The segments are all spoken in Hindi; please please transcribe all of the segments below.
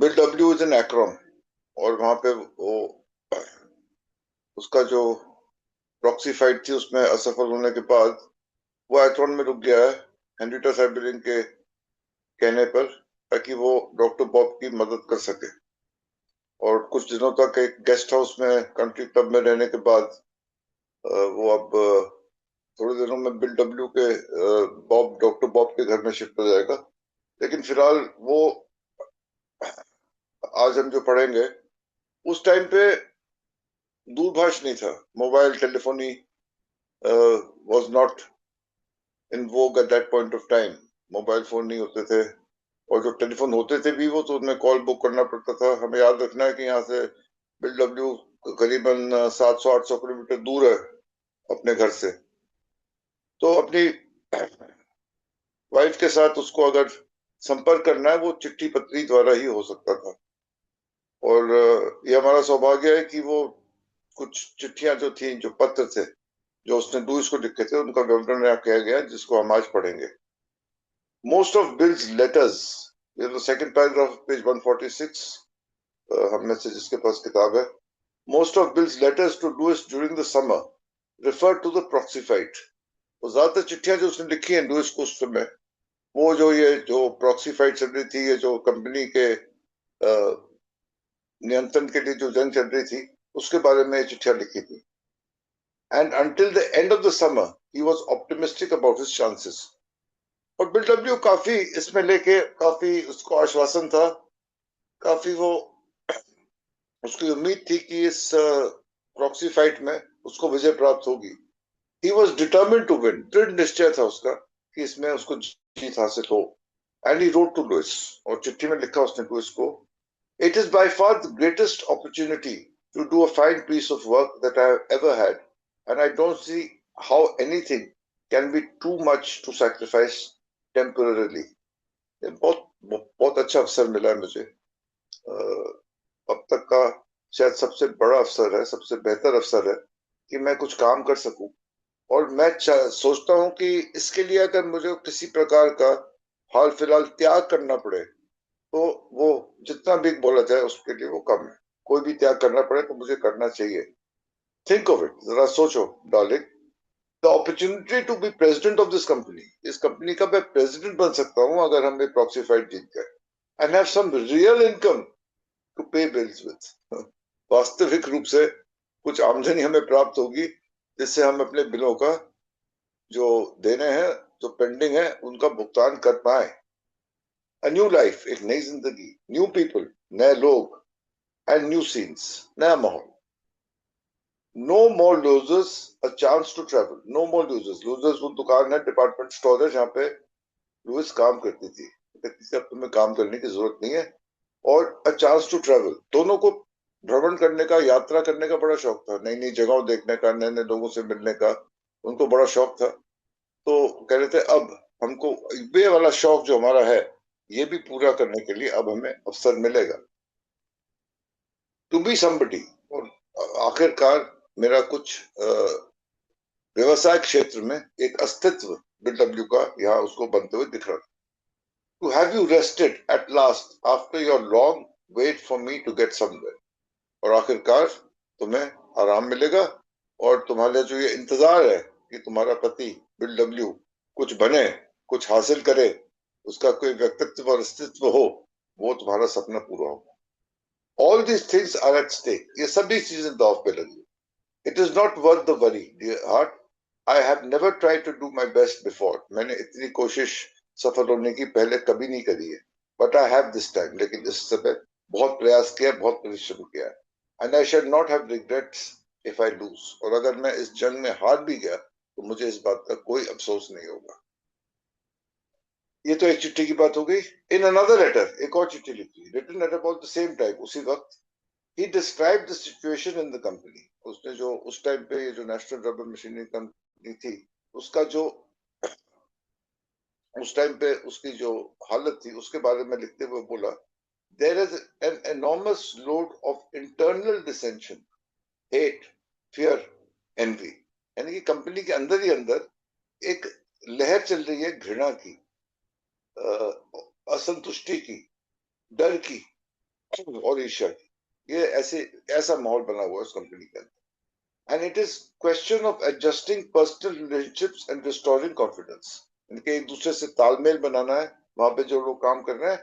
Bill W is in Akron, और वहां पे वो उसका जो प्रॉक्सी फाइट थी उसमें असफल होने के बाद वो एक्रोन में रुक गया है हेनरिटा साइबेरियन के कहने पर, ताकि वो डॉक्टर बॉब की मदद कर सके। और कुछ दिनों तक एक गेस्ट हाउस में कंट्री क्लब में रहने के बाद वो अब थोड़े दिनों में बिल डब्ल्यू के बॉब डॉक्टर बॉब के घर में शिफ्ट हो जाएगा। लेकिन फिलहाल वो आज हम जो पढ़ेंगे उस टाइम पे दूरभाष नहीं था, mobile telephony was not in Vogue at that point of time. Mobile phone नहीं होते थे, और जो टेलीफोन होते थे भी वो तो उनमें कॉल बुक करना पड़ता था। हमें याद रखना है कि यहाँ से बिल डब्ल्यू करीबन 700-800 किलोमीटर दूर है अपने घर से। तो अपनी वाइफ के साथ उसको अगर संपर्क करना है वो चिट्ठी पत्री द्वारा ही हो सकता था। और ये हमारा सौभाग्य है कि वो कुछ चिट्ठियां जो थी, जो पत्र थे जो उसने लुईस को लिखे थे, उनका विवरण यहाँ किया गया है जिसको हम आज पढ़ेंगे। मोस्ट ऑफ बिल्स लेटर्स, ये तो सेकंड पैराग्राफ पेज 146, हम में से जिसके पास किताब है। Most of Bill's letters to Lois during the summer refer to the proxy fight. तो ज्यादातर चिट्ठियां जो उसने लिखी हैं लुईस को उस समय, वो जो ये जो प्रॉक्सी फाइट चल रही थी, ये जो कंपनी के नियंत्रण के लिए जो जंग चल रही थी, उसके बारे में चिट्ठियां लिखी थी। And until the end of the summer he was optimistic about his chances. और बिल डब्ल्यू काफी इसमें लेके काफी उसको आश्वासन था, काफी वो उसकी उम्मीद थी कि इस प्रॉक्सी फाइट में उसको विजय प्राप्त होगी। He was determined to win, दृढ़ निश्चय था उसका कि इसमें उसको जीत हासिल हो। And he wrote to Lois, और चिट्ठी में लिखा उसने लुइस को, it is by far the greatest opportunity to do a fine piece of work that I have ever had, and I don't see how anything can be too much to sacrifice temporarily. बहुत बहुत अच्छा अवसर मिला है मुझे, अब तक का शायद सबसे बड़ा अवसर है, सबसे बेहतर अवसर है कि मैं कुछ काम कर सकूं। और मैं सोचता हूं कि इसके लिए अगर मुझे किसी प्रकार का हाल फिलहाल त्याग करना पड़े तो वो जितना भी बोला जाए उसके लिए वो कम है। कोई भी त्याग करना पड़े तो मुझे करना चाहिए। थिंक ऑफ इट, जरा सोचो darling, the opportunity to be president of this company, इस कंपनी का मैं प्रेसिडेंट बन सकता हूं अगर हम ये प्रॉक्सी फाइट जीत गए, and have some real income to pay bills with. वास्तविक रूप से कुछ आमदनी हमें प्राप्त होगी जिससे हम अपने बिलों का जो देने हैं, जो पेंडिंग है, उनका भुगतान कर पाए। अ न्यू लाइफ, एक नई जिंदगी, न्यू पीपल, नए लोग, एंड न्यू सीन्स, नया माहौल। No more losers, a chance to travel. No more losers, losers वो दुकान है, डिपार्टमेंट स्टोर है जहाँ पे लुइस काम करती थी। अब तुम्हें काम करने की जरूरत नहीं है। और अ चांस टू ट्रेवल, दोनों को भ्रमण करने का, यात्रा करने का बड़ा शौक था, नई नई जगहों देखने का, नए नए लोगों से मिलने का उनको बड़ा शौक था। तो कह रहे थे अब हमको ये वाला शौक जो हमारा है ये भी पूरा करने के लिए अब हमें अवसर मिलेगा, टू बी समबडी। और आखिरकार मेरा कुछ व्यवसाय क्षेत्र में एक अस्तित्व बिल डब्ल्यू का यहाँ उसको बनते हुए दिख रहा था। To have you rested at last after your long wait for me to get somewhere. और आखिरकार तुम्हें आराम मिलेगा, और तुम्हारे जो ये इंतजार है कि तुम्हारा पति बिल डब्ल्यू कुछ बने, कुछ हासिल करे, उसका कोई व्यक्तित्व और अस्तित्व हो, वो तुम्हारा सपना पूरा होगा। All these things are at stake, ये सभी चीजें दांव पे लगी। It is not worth the worry dear heart, I have never tried to do my best before. मैंने इतनी कोशिश सफल होने की पहले कभी नहीं करी है, but I have this time, लेकिन इस समय बहुत प्रयास किया, बहुत परिश्रम किया है। And I shall not have regrets if I lose, और अगर मैं इस जंग में हार भी गया तो मुझे इस बात का कोई अफसोस नहीं होगा। ये तो एक चिट्ठी की बात हो गई। इन अनदर लेटर, एक और चिट्ठी लिखी, written at about the same time, उसी वक्त, he described the situation in the company. उसने जो उस टाइम पे ये जो नेशनल रबर मशीनरी कंपनी थी उसका जो उस टाइम पे उसकी जो हालत थी उसके बारे में लिखते हुए बोला, there is an enormous load of internal dissension, hate, fear, envy. यानी कि कंपनी के अंदर ही अंदर एक लहर चल रही है घृणा की, असंतुष्टि की, डर की, और ईर्ष्या की, ये ऐसा माहौल बना हुआ है उस कंपनी के अंदर। And it is question of adjusting personal relationships and restoring confidence. इनके एक दूसरे से तालमेल बनाना है वहां पे जो लोग काम कर रहे हैं,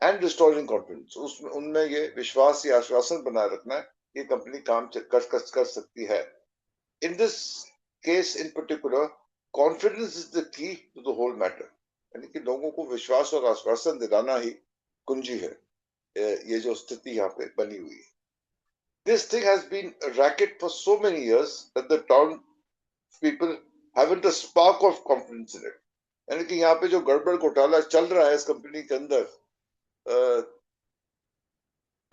एंड रिस्टोरिंग कॉन्फिडेंस, उसमें उनमें ये विश्वास या आश्वासन बनाए रखना है कि कंपनी काम कर सकती है। In this case in particular, confidence is the key to the whole matter. यानी कि लोगों को विश्वास और आश्वासन दिलाना ही कुंजी है ये जो स्थिति यहाँ पे बनी हुई है। This thing has been a racket for so many years that the town people haven't a spark of confidence in it. यानी कि यहाँ पे जो गड़बड़ घोटाला चल रहा है इस कंपनी के अंदर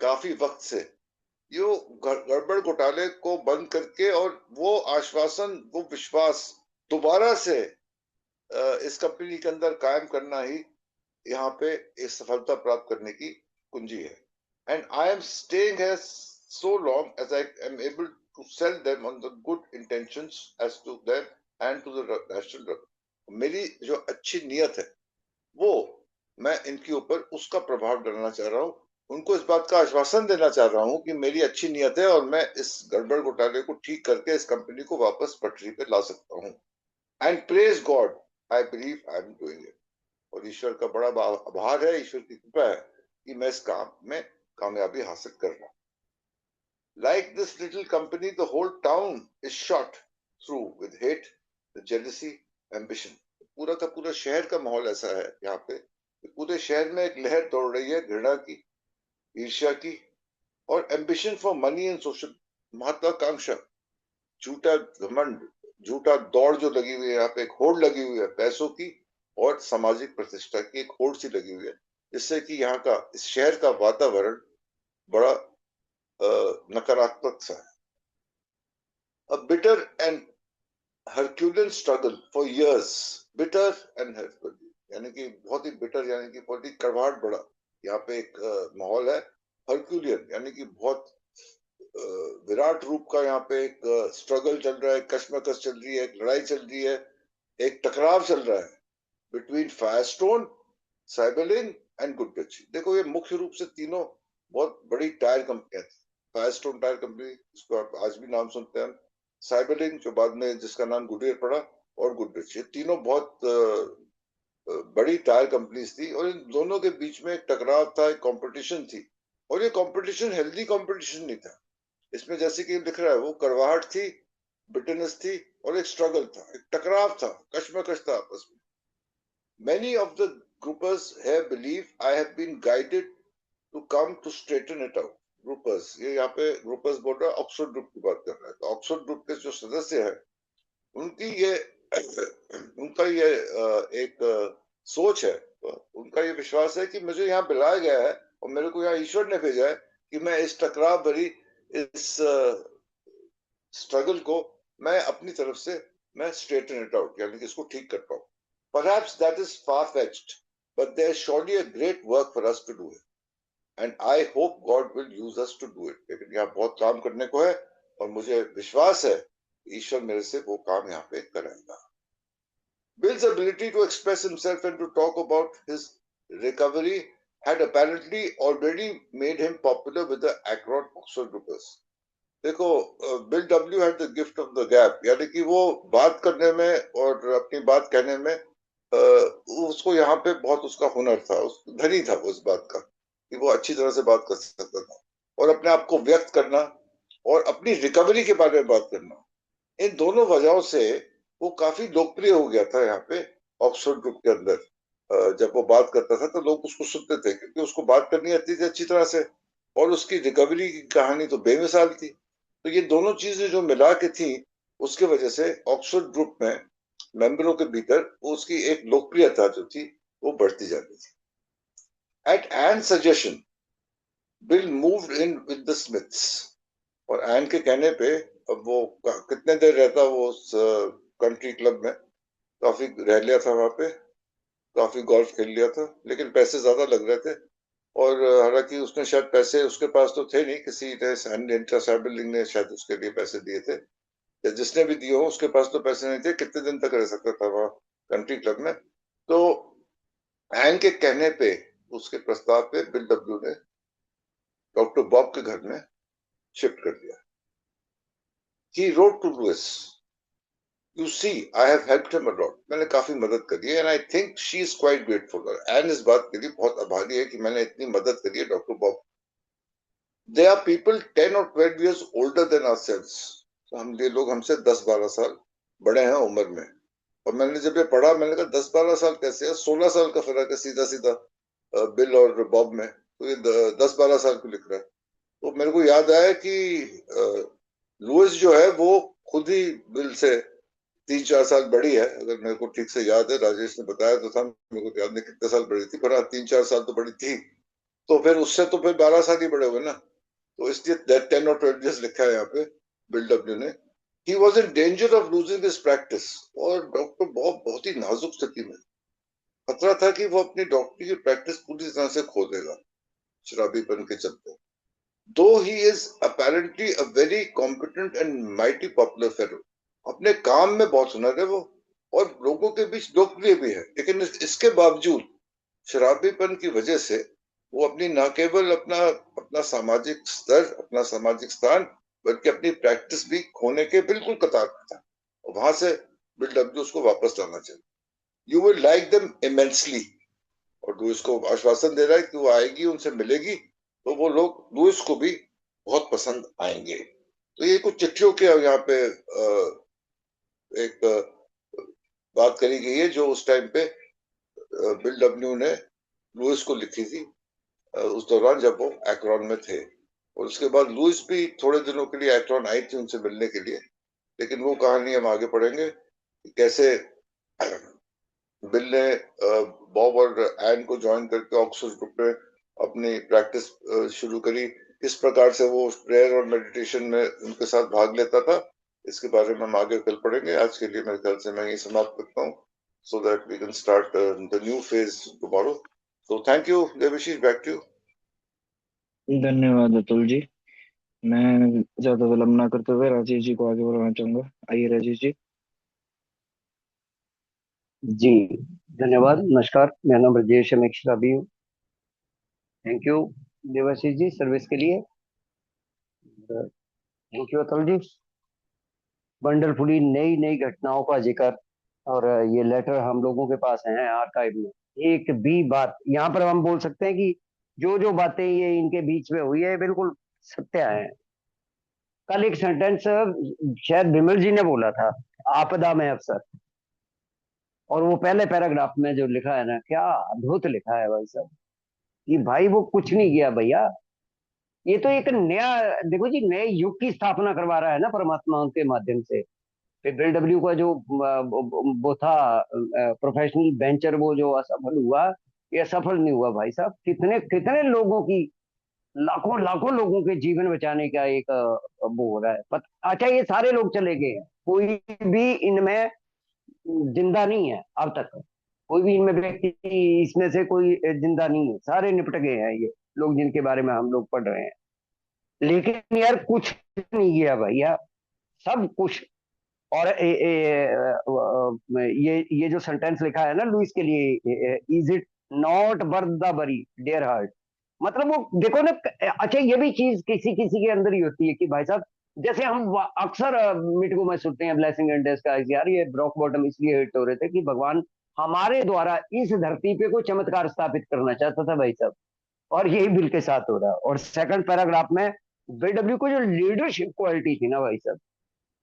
काफी वक्त से, यो गड़बड़ घोटाले को बंद करके और वो आश्वासन, वो विश्वास दोबारा से इस कंपनी के अंदर कायम करना ही यहाँ पे इस सफलता प्राप्त करने की कुंजी है। And I am staying here so long as I am able to sell them on the good intentions as to them and to the national. मेरी जो अच्छी नियत है वो मैं इनके ऊपर उसका प्रभाव डालना चाह रहा हूँ, उनको इस बात का आश्वासन देना चाह रहा हूँ कि मेरी अच्छी नियत है और मैं इस गड़बड़ घोटाले को ठीक करके इस कंपनी को वापस पटरी पे ला सकता हूँ। And praise God, I believe I am doing it. और ईश्वर का बड़ा आभार है, ईश्वर की कृपा है कि मैं इस काम में कामयाबी हासिल कर रहा हूँ। Like this little company the whole town is shot through with hate, jealousy, ambition. पूरा का पूरा शहर का माहौल ऐसा है यहाँ पे, पूरे शहर में एक लहर दौड़ रही है घृणा की, ईर्ष्या की और ambition for money and social, महत्वाकांक्षा, झूठा घमंड, झूठा दौड़ जो लगी हुई है यहाँ पे, एक होड़ लगी हुई है पैसों की और सामाजिक प्रतिष्ठा की, एक होड़ सी लगी हुई है, जिससे कि यहाँ का इस शहर का वातावरण बड़ा नकारात्मक सा है। A bitter and Herculean struggle for years, bitter and Herculean, यानी कि बहुत ही बिटर, यानी कि बहुत ही कड़वाहट बड़ा यहाँ पे एक माहौल है। हरक्यूलियन यानी कि बहुत विराट रूप का यहाँ पे एक स्ट्रगल चल रहा है, कश्मकश चल रही है, एक लड़ाई चल रही है, एक टकराव चल रहा है between Firestone, CyberLink and Goodrich. देखो ये मुख्य रूप से तीनों बहुत बड़ी टायर कंपनियां थी। फायरस्टोन टायर कंपनी, जिसको आप आज भी नाम सुनते हैं, साइबरलिंक जो बाद में जिसका नाम गुडियर पड़ा, और गुडरिच, ये तीनों बहुत बड़ी टायर कंपनीज थी और इन दोनों के बीच में एक टकराव था, एक कंपटीशन थी। और ये कंपटीशन हेल्दी कंपटीशन नहीं था, इसमें जैसे कि लिख रहा है वो कड़वाहट थी, बिटरनेस थी और एक स्ट्रगल था, एक टकराव था, कश्मकश था आपस में। Many of the groupers here believe I have been guided to come to straighten it out. ग्रुपर्स, ये यहाँ पे ग्रुपर्स बोल रहा है, ऑक्सफोर्ड ग्रुप की बात कर रहा है। तो ऑक्सफोर्ड ग्रुप के जो सदस्य हैं उनकी ये उनका ये एक सोच है, उनका ये विश्वास है कि मुझे यहाँ बुलाया गया है और मेरे को यहाँ ईश्वर ने भेजा है कि मैं इस टकराव भरी इस स्ट्रगल को मैं अपनी तरफ से मैं स्ट्रेटन इट आउट, यानी कि इसको ठीक कर पाऊं। Perhaps that is far-fetched, but there is surely a great work for us to do it, and I hope God will use us to do it. लेकिन यहाँ बहुत काम करने को है और मुझे विश्वास है ईश्वर मेरे से वो काम यहाँ पे करेगा। Bill's ability to express himself and to talk about his recovery had apparently already made him popular with the Akron Oxford groupers. देखो, bill W had the gift of the gap, यानी कि वो बात करने में और अपनी बात कहने में उसको यहाँ पे बहुत उसका हुनर था, धनी था वो इस बात का कि वो अच्छी तरह से बात कर सकता था और अपने आप को व्यक्त करना और अपनी रिकवरी के बारे में बात करना, इन दोनों वजहों से वो काफी लोकप्रिय हो गया था यहाँ पे ऑक्सफोर्ड ग्रुप के अंदर। जब वो बात करता था तो लोग उसको सुनते थे क्योंकि उसको बात करनी आती थी अच्छी तरह से और उसकी रिकवरी की कहानी तो बेमिसाल थी। तो ये दोनों चीजें जो मिला के थी उसके वजह से ऑक्सफोर्ड ग्रुप में मेंबरों के भीतर उसकी एक लोकप्रियता जो थी वो बढ़ती जाती थी। At Anne suggestion Bill moved in with the Smiths, और एन के कहने पे अब वो कितने देर रहता वो उस कंट्री क्लब में, काफी रह लिया था वहां पे, काफी गोल्फ खेल लिया था, लेकिन पैसे ज्यादा लग रहे थे और हालांकि उसने शायद पैसे उसके पास तो थे नहीं, किसी ने साइबरलिंक ने शायद उसके लिए पैसे दिए थे, या जिसने भी दिए हो उसके पास तो पैसे नहीं थे, कितने दिन तक रह सकता था वहां कंट्री क्लब में। तो एन के कहने पे, उसके प्रस्ताव पे बिल डब्ल्यू ने डॉक्टर बॉब के घर में शिफ्ट कर दिया. He wrote to Lewis, "You see, I have helped him a lot." मैंने काफी मदद करी है, and I think she is quite grateful. और एन इस बात के लिए बहुत आभारी है कि मैंने इतनी मदद करी है doctor Bob. They are people 10 or 12 years older than ourselves. तो हम ये लोग हमसे 10-12 साल बड़े हैं उम्र में. और मैंने जब ये पढ़ा, मैंने कहा 10-12 साल कैसे है, 16 साल का फर्क है सीधा सीधा बिल और बॉब में. तो ये 10-12 साल को लिख रहा है. तो मेरे को याद आया कि लुइस जो है वो खुद ही बिल से 3-4 साल बड़ी है. अगर मेरे को ठीक से याद है, राजेश ने बताया तो था, मेरे को याद नहीं कितने साल बड़ी थी, पर 3-4 साल तो बड़ी थी. तो फिर उससे तो फिर 12 साल ही बड़े हुए ना. तो इसलिए 10 और 12 years लिखा है यहाँ पे बिल डब्ल्यू ने. He was in danger of losing his practice. और डॉक्टर बॉब बहुत ही नाजुक स्थिति में, खतरा था कि वो अपनी डॉक्टरी की प्रैक्टिस पूरी तरह से खो देगा शराबीपन के चलते. Though he is apparently a very competent and mighty popular fellow. अपने काम में बहुत हुनर है वो, और लोगों के बीच लोकप्रिय भी है, लेकिन इसके बावजूद शराबीपन की वजह से वो अपनी न केवल अपना सामाजिक स्तर, अपना सामाजिक स्थान, बल्कि अपनी प्रैक्टिस भी खोने के बिल्कुल कतार में था. और वहां से बिल डब्ल्यू उसको वापस लाना चाहिए. You will like them immensely. और लुइस को आश्वासन दे रहा है कि वो आएगी, उनसे मिलेगी, तो वो लोग लुइस को भी बहुत पसंद आएंगे. तो ये कुछ चिट्ठियों के यहाँ पे एक बात करी गई है जो उस टाइम पे बिल डब्ल्यू ने लुइस को लिखी थी उस दौरान जब वो एक्रोन में थे. और उसके बाद लुइस भी थोड़े दिनों के लिए एक्रोन आई थी उनसे मिलने के लिए. लेकिन वो कहानी हम आगे पढ़ेंगे कैसे बिल ने बॉब और एन को ज्वाइन करके ऑक्सफोर्ड ग्रुप में अपनी प्रैक्टिस शुरू करी, किस प्रकार से वो प्रेयर और मेडिटेशन में उनके साथ भाग लेता था. इसके बारे में हम आगे कल पढ़ेंगे. आज के लिए मेरे ख्याल से मैं ये समाप्त करता हूँ, so that we can start the new phase tomorrow. So thank you, Devashish, back to you. धन्यवाद अतुल जी. मैं ज्यादा विलंब ना करते हुए राजेश जी को आगे बढ़ाना चाहूंगा. आइए राजेश जी. जी धन्यवाद. नमस्कार, मेरा नाम ब्रजेश अभी हूँ. Thank you Devashish ji service के लिए. Thank you Atul ji. Wonderfully नई नई घटनाओं का जिक्र, और ये लेटर हम लोगों के पास हैं आर्काइव में. एक भी बात यहाँ पर हम बोल सकते हैं कि जो जो बातें ये इनके बीच में हुई है बिल्कुल सत्य है. कल एक सेंटेंस शायद विमल जी ने बोला था, आपदा में अवसर, और वो पहले पैराग्राफ में जो लिखा है ना, क्या अद्भुत लिखा है भाई साहब, कि भाई वो कुछ नहीं किया भैया. ये तो एक नया, देखो जी, नए युग की स्थापना करवा रहा है ना परमात्मा उनके माध्यम से. फिर बिल डब्ल्यू का जो वो था प्रोफेशनल वेंचर, वो जो असफल हुआ, ये असफल नहीं हुआ भाई साहब. कितने कितने लोगों की, लाखों लाखों लोगों के जीवन बचाने का एक वो हो रहा है. अच्छा, ये सारे लोग चले गए हैं, कोई भी इनमें जिंदा नहीं है अब तक. कोई भी इनमें व्यक्ति इसमें से कोई जिंदा नहीं है, सारे निपट गए हैं ये लोग जिनके बारे में हम लोग पढ़ रहे हैं. लेकिन यार कुछ नहीं किया भैया, सब कुछ. और ये जो सेंटेंस लिखा है ना लुइस के लिए, is it not worth the बरी डियर हार्ट. मतलब वो देखो ना. अच्छा, ये भी चीज किसी किसी के अंदर ही होती है कि भाई साहब, जैसे हम अक्सर मिटको में सुनते हैं ब्लेसिंग एंड डिस्गाइज, यार ये ब्रॉक बॉटम इसलिए हिट हो रहे थे कि भगवान हमारे द्वारा इस धरती पे कोई चमत्कार स्थापित करना चाहता था भाई साहब. और यही बिल के साथ हो रहा है. और सेकंड पैराग्राफ में बीडब्ल्यू को जो लीडरशिप क्वालिटी थी ना भाई साहब.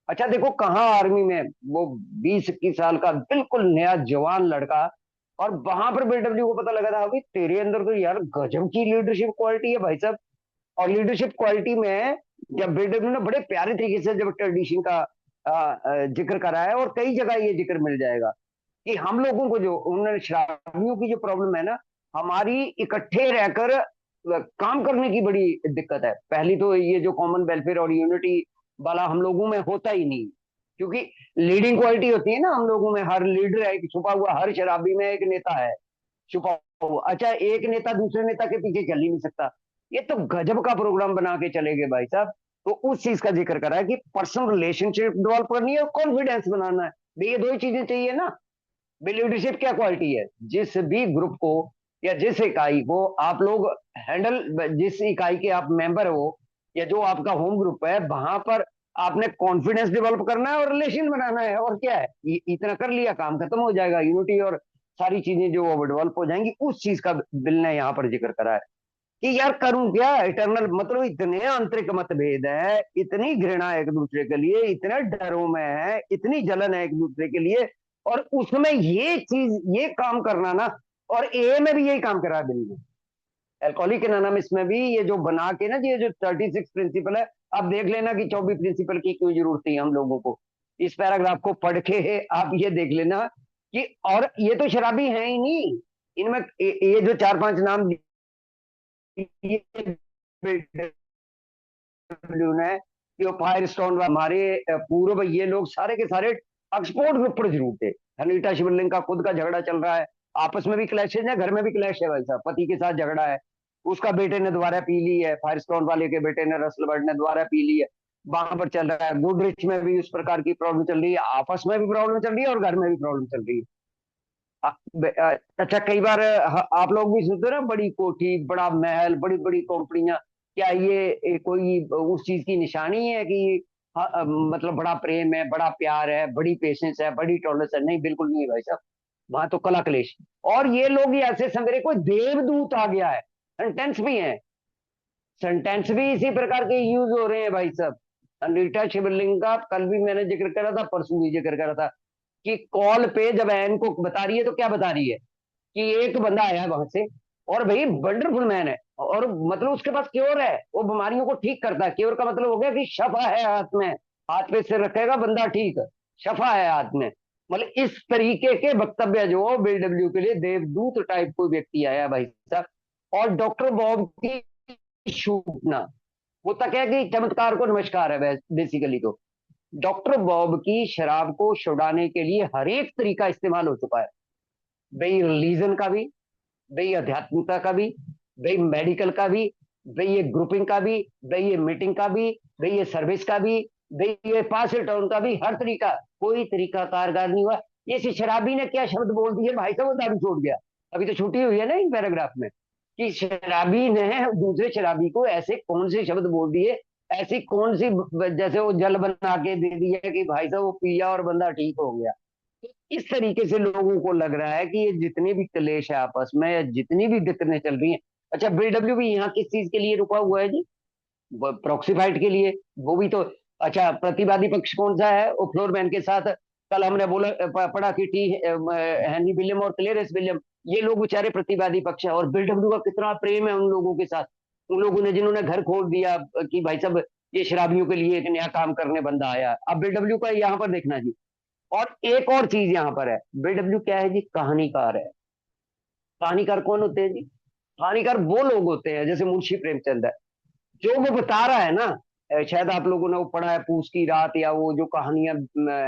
अच्छा देखो, कहाँ आर्मी में वो 20-21 साल का बिल्कुल नया जवान लड़का, और वहां पर बीडब्ल्यू को पता लगा था अभी तेरे अंदर तो यार गजब की लीडरशिप क्वालिटी है भाई साहब. और लीडरशिप क्वालिटी में जब बीडब्ल्यू ने बड़े प्यारे तरीके से जब ट्रेडिशन का जिक्र करा है, और कई जगह ये जिक्र मिल जाएगा कि हम लोगों को जो उन्होंने शराबियों की जो प्रॉब्लम है ना, हमारी इकट्ठे रहकर काम करने की बड़ी दिक्कत है. पहली तो ये जो कॉमन वेलफेयर और यूनिटी वाला हम लोगों में होता ही नहीं, क्योंकि लीडिंग क्वालिटी होती है ना हम लोगों में. हर लीडर है, एक छुपा हुआ, हर शराबी में एक नेता है छुपा हुआ. अच्छा, एक नेता दूसरे नेता के पीछे चल ही नहीं सकता. ये तो गजब का प्रोग्राम बना के चले गए भाई साहब. तो उस चीज का जिक्र करा है कि पर्सनल रिलेशनशिप डेवलप करनी है और कॉन्फिडेंस बनाना है. ये दो ही चीजें चाहिए ना. लीडरशिप क्या क्वालिटी है, जिस भी ग्रुप को या जिस इकाई को आप लोग हैंडल, जिस इकाई के आप मेंबर हो या जो आपका होम ग्रुप है, वहां पर आपने कॉन्फिडेंस डेवलप करना है और रिलेशन बनाना है, और क्या है, इतना कर लिया, काम खत्म हो जाएगा। यूनिटी और सारी चीजें जो वो डेवलप हो जाएंगी, उस चीज का बिल ने यहाँ पर जिक्र करा है कि यार करूं क्या, इटरनल मतलब इतने आंतरिक मतभेद है, इतनी घृणा है एक दूसरे के लिए, इतने डरों में है, इतनी जलन है एक दूसरे के लिए, और उसमें ये चीज, ये काम करना ना, और ए में भी यही काम करा है बिल ने, एल्कोहलिक एनोनिमस में भी ये जो बना के ना, ये जो 36 प्रिंसिपल है, अब देख लेना कि 24 प्रिंसिपल की क्यों जरूरत थी हम लोगों को। इस पैराग्राफ को पढ़ के आप ये देख लेना कि, और ये तो शराबी है ही नहीं, इनमें ये जो 4-5 नाम दिए ने, जो फायर स्टोन हमारे पूर्व, ये लोग सारे के सारे एक्सपोर्ट ग्रुप पर जरूर थे। अनीता शिवलिंग का खुद का झगड़ा चल रहा है, आपस में भी क्लैशेज है, घर में भी क्लैश है, वैसा पति के साथ झगड़ा है, उसका बेटे ने दोबारा पी ली है, फायर स्टोन वाले के बेटे ने, रसल बर्ड ने दोबारा पी ली है, वहां पर चल रहा है। गुडरिच में भी उस प्रकार की प्रॉब्लम चल रही है, आपस में भी प्रॉब्लम चल रही है और घर में भी प्रॉब्लम चल रही है। अच्छा, कई बार आप लोग भी सुनते हो ना, बड़ी कोठी, बड़ा महल, बड़ी बड़ी कंपनियां, क्या ये कोई उस चीज की निशानी है कि मतलब बड़ा प्रेम है, बड़ा प्यार है, बड़ी पेशेंस है, बड़ी टॉलरेंस है? नहीं, बिल्कुल नहीं है भाई साहब, वहां तो कला क्लेश। और ये लोग ही ऐसे समझे कोई देवदूत आ गया है, सेंटेंस भी है, सेंटेंस भी इसी प्रकार के यूज हो रहे हैं भाई साहब। अनीता शिवलिंग का कल भी मैंने जिक्र करा था, परसों भी जिक्र करा था, कि कॉल पे जब एन को बता रही है तो क्या बता रही है कि एक बंदा आया है वहां से, और भाई वंडरफुल मैन है, और मतलब उसके पास क्योर है, वो बीमारियों को ठीक करता है। क्योर का मतलब हो गया कि शफा है हाथ में, हाथ पे सिर रखेगा बंदा ठीक, शफा है हाथ में। मतलब इस तरीके के वक्तव्य जो बीडब्ल्यू के लिए देवदूत टाइप कोई व्यक्ति आया भाई साहब। और डॉक्टर बॉब की शूट ना, वो तक है कि चमत्कार को नमस्कार है बेसिकली। तो डॉक्टर बॉब की शराब को छुड़ाने के लिए हर एक तरीका इस्तेमाल हो चुका है, भाई रिलीजन का भी, भाई आध्यात्मिकता का भी, भाई मेडिकल का भी, भाई ये ग्रुपिंग का भी, भाई ये मीटिंग का भी, भाई ये सर्विस का भी, भाई ये पास टाउन का भी, हर तरीका, कोई तरीका कारगर नहीं हुआ। ये शराबी ने क्या शब्द बोल दिए भाई साहब, वो दारू छोड़ गया, अभी तो छुट्टी हुई है ना इन पैराग्राफ में, कि शराबी ने दूसरे शराबी को ऐसे कौन से शब्द बोल दिए, ऐसी कौन सी, जैसे वो जल बना के दे दिया कि भाई साहब वो पिया और बंदा ठीक हो गया। इस तरीके से लोगों को लग रहा है कि ये जितने भी क्लेश है आपस में, या जितनी भी दिक्कतें चल रही हैं। अच्छा, बीडब्ल्यू भी यहाँ किस चीज के लिए रुका हुआ है जी? प्रॉक्सी फाइट के लिए, वो भी तो। अच्छा, प्रतिवादी पक्ष कौन सा है? वो फ्लोरमैन के साथ कल हमने बोला, पढ़ा कि टी हेनरी विलियम और क्लेरेंस विलियम, ये लोग बेचारे प्रतिवादी पक्ष है, और बीडब्ल्यू का कितना प्रेम है उन लोगों के साथ, उन लोगों ने जिन्होंने घर खोल दिया कि भाई साहब ये शराबियों के लिए एक नया काम करने बंदा आया। अब बीडब्ल्यू का यहाँ पर देखना जी। और एक और चीज यहाँ पर है, बीडब्ल्यू क्या है जी? कहानीकार है। कहानीकार कौन होते हैं जी? कहानीकार वो लोग होते हैं, जैसे मुंशी प्रेमचंद है, जो वो बता रहा है ना, शायद आप लोगों ने वो पढ़ा है पूस की रात, या वो जो कहानियां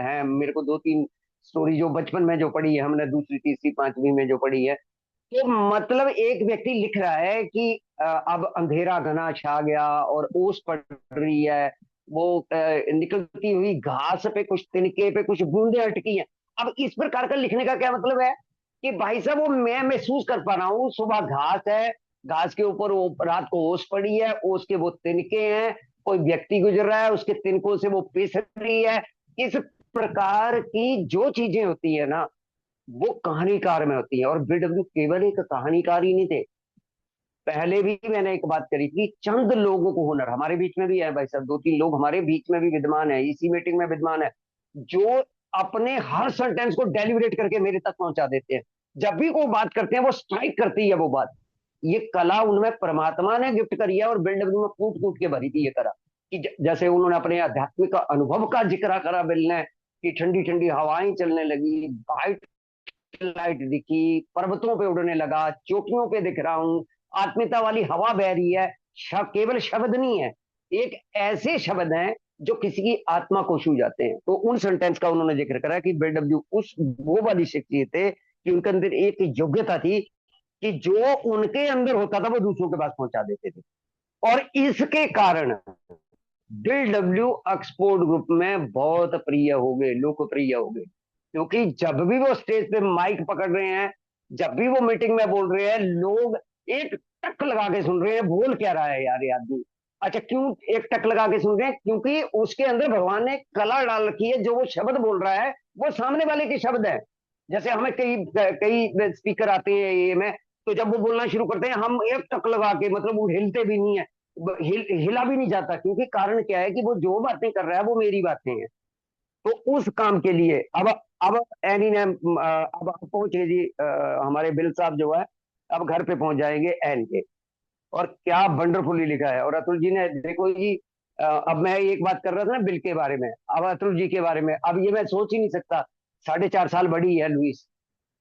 हैं, मेरे को 2-3 स्टोरी जो बचपन में जो पढ़ी है हमने, दूसरी तीसरी पांचवी में जो पढ़ी है, तो मतलब एक व्यक्ति लिख रहा है कि अब अंधेरा घना छा गया और ओस पड़ रही है, वो निकलती हुई घास पे कुछ तिनके पे कुछ बूंदे अटकी हैं। अब इस प्रकार का लिखने का क्या मतलब है कि भाई साहब वो मैं महसूस कर पा रहा हूँ, सुबह घास है, घास के ऊपर वो रात को ओस पड़ी है, ओस के वो तिनके हैं, कोई व्यक्ति गुजर रहा है, उसके तिनकों से वो पिस रही है। इस प्रकार की जो चीजें होती है ना, वो कहानीकार में होती है। और बीडब्ल्यू केवल एक कहानीकार ही नहीं थे, पहले भी मैंने एक बात करी थी, चंद लोगों को हुनर, हमारे बीच में भी है भाई साहब, 2-3 लोग हमारे बीच में भी विद्यमान है, इसी मीटिंग में विद्यमान है, जो अपने हर सेंटेंस को डेलिब्रेट करके मेरे तक पहुंचा देते हैं। जब भी कोई बात करते हैं वो स्ट्राइक करती है वो बात। ये कला उनमें परमात्मा ने गिफ्ट करी है, और बीडब्ल्यू में कूट कूट के भरी थी ये कला, कि जैसे उन्होंने अपने आध्यात्मिक अनुभव का जिक्र करा बिल ने, कि ठंडी ठंडी हवाएं चलने लगी, वाइट लाइट दिखी, पर्वतों पे उड़ने लगा, चोटियों पे दिख रहा हूं, आत्मीयता वाली हवा बह रही है। केवल शब्द नहीं है, एक ऐसे शब्द हैं जो किसी की आत्मा को छू जाते हैं। तो उन सेंटेंस का उन्होंने जिक्र करा कि बीडब्ल्यू उस वो वाली शख्सियत थे कि उनके अंदर एक योग्यता थी कि जो उनके अंदर होता था वो दूसरों के पास पहुंचा देते थे। और इसके कारण बीडब्ल्यू ऑक्सफोर्ड ग्रुप में बहुत प्रिय हो गए, लोकप्रिय हो गए, क्योंकि जब भी वो स्टेज पे माइक पकड़ रहे हैं, जब भी वो मीटिंग में बोल रहे हैं, लोग एक टक लगा के सुन रहे हैं, बोल क्या रहा है यार ये आदमी। अच्छा, क्यों एक टक लगा के सुन रहे हैं? क्योंकि उसके अंदर भगवान ने कला डाल रखी है, जो वो शब्द बोल रहा है वो सामने वाले के शब्द है। जैसे हमें कई कई स्पीकर आते हैं ये में, तो जब वो बोलना शुरू करते हैं, हम एक टक लगा के, मतलब वो हिलते भी नहीं है, हिला भी नहीं जाता, क्योंकि कारण क्या है कि वो जो बातें कर रहा है वो मेरी बातें हैं। तो उस काम के लिए अब एनी ने अब आप पहुंचे जी, हमारे बिल साहब जो है अब घर पे पहुंच जाएंगे एन के। और क्या वंडरफुली लिखा है। और अतुल जी ने देखो जी, अब मैं एक बात कर रहा था ना बिल के बारे में, अब अतुल जी के बारे में, अब ये मैं सोच ही नहीं सकता। 4.5 साल बड़ी है लुइस।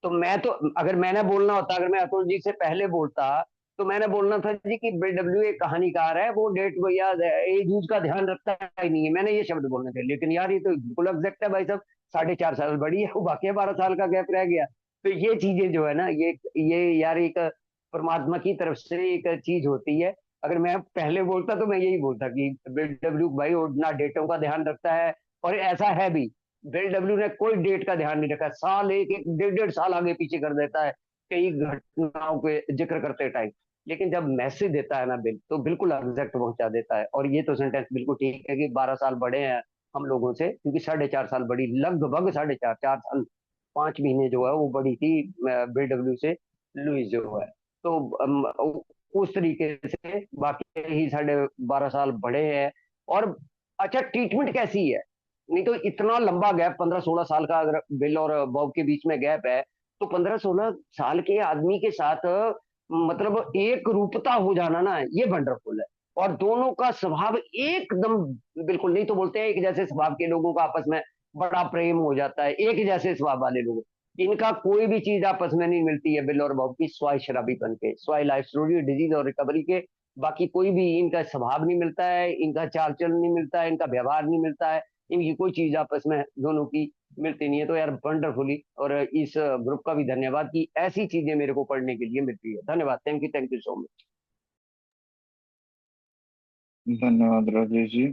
तो मैं तो, अगर मैंने बोलना होता, अगर मैं अतुल जी से पहले बोलता, तो मैंने बोलना था जी कि BW एक कहानीकार है, वो डेट या एज यूज का ध्यान रखता ही नहीं है, मैंने ये शब्द बोलने थे। लेकिन यार ये तो बिल्कुल एग्जैक्ट है भाई साहब, 4.5 साल बड़ी है वो, बाकी 12 साल का गैप रह गया। तो ये चीजें जो है ना, ये यार एक परमात्मा की तरफ से एक चीज होती है। अगर मैं पहले बोलता तो मैं यही बोलता कि BW भाई वो ना डेटों का ध्यान रखता है, और ऐसा है भी। BW ने कोई डेट का ध्यान नहीं रखा, साल एक एक 1.5 1.5 साल आगे पीछे कर देता है कई घटनाओं के जिक्र करते टाइम। लेकिन जब मैसेज देता है ना बिल, तो बिल्कुल एग्जैक्ट पहुंचा देता है। और ये तो सेंटेंस बिल्कुल ठीक है कि 12 साल बड़े हैं हम लोगों से, क्योंकि 4.5 साल बड़ी, लगभग 4.5 4 साल 5 महीने जो है वो बड़ी थी BW से, लुइस जो है। तो उस तरीके से बाकी ही 12.5 साल बड़े हैं। और अच्छा, ट्रीटमेंट कैसी है? नहीं तो इतना लंबा गैप, 15 16 साल का अगर बिल और बॉब के बीच में गैप है, तो 15 16 साल के आदमी के साथ मतलब एक रूपता हो जाना ना, ये वंडरफुल है। और दोनों का स्वभाव एकदम बिल्कुल, नहीं तो बोलते हैं एक जैसे स्वभाव के लोगों का आपस में बड़ा प्रेम हो जाता है, एक जैसे स्वभाव वाले लोग, इनका कोई भी चीज आपस में नहीं मिलती है बिल और बॉब की, स्वाय शराबीपन के, स्वाय लाइफ स्टोरी, डिजीज और रिकवरी के। बाकी कोई भी इनका स्वभाव नहीं मिलता है, इनका चाल चलन नहीं मिलता है, इनका व्यवहार नहीं मिलता है, इनकी कोई चीज आपस में दोनों की मिलती नहीं है। तो यार वंडरफुली, और इस ग्रुप का भी धन्यवाद कि ऐसी चीजें मेरे को पढ़ने के लिए मिलती है। धन्यवाद, थैंक यू सो मच। धन्यवाद राजेश जी।